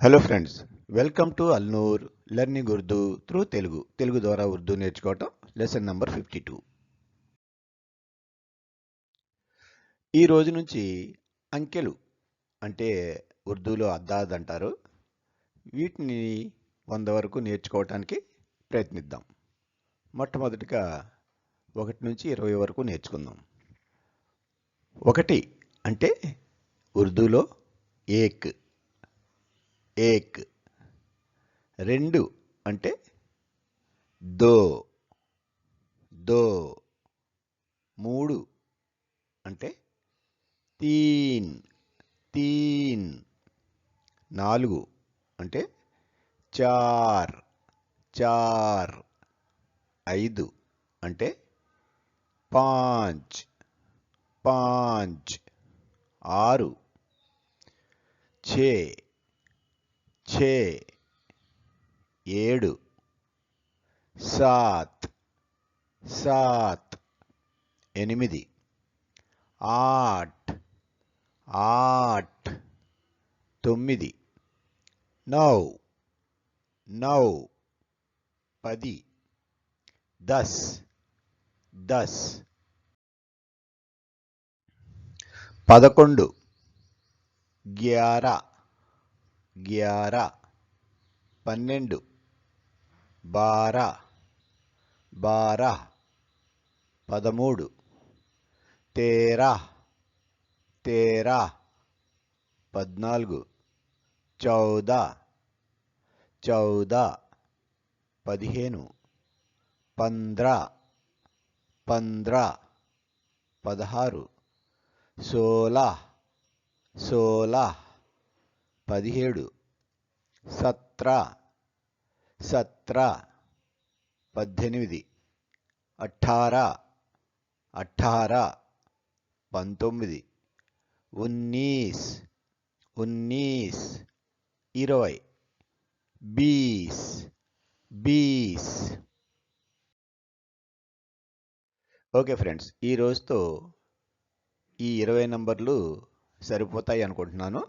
Hello friends, welcome to Alnoor learning Urdu through Telugu ద్వారా ఉర్దూ నేర్చుకోవటం lesson number 52. ఈ రోజు నుంచి అంకెలు అంటే ఉర్దూలో అద్దాద్ అంటారు. వీటిని 100 వరకు నేర్చుకోవటానికి ప్రయత్నిద్దాం. మొట్టమొదటిగా 1 నుంచి 20 వరకు నేర్చుకుందాం. 1 అంటే ఉర్దూలో ఏక్ ఏక్. 2 అంటే దో దో. 3 అంటే తీన్ తీన్. 4 అంటే చార్ చార్. 5 అంటే పాంచ్ పాంచ్. 6 ఛే ఛే. 7 సాత్ సాత్. 8 ఆట్ ఆట్. 9 నౌ నౌ. 10 దస్ దస్. 11 గ్యారా గ్యారా. 12 బారా బారా. 13 తేరా తేరా. 14 చౌదా చౌదా. 15 పంద్రా పంద్రా. 16 సోలా సోలా. 17 సత్రా సత్రా. 18 అఠారా అఠారా. 19 ఉన్నీస్ ఉన్నీస్. 20 బీస్ బీస్. ఓకే ఫ్రెండ్స్, ఈ రోజుతో ఈ 20 నంబర్లు సరిపోతాయి అనుకుంటున్నాను.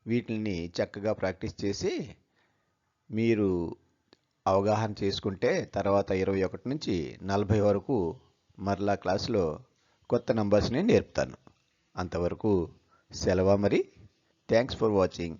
వీటిని చక్కగా ప్రాక్టీస్ చేసి మీరు అవగాహన చేసుకుంటే తర్వాత 21 నుంచి 40 వరకు మరలా క్లాసులో కొత్త నంబర్స్ని నేర్పుతాను. అంతవరకు సెలవు మరి. Thanks for watching.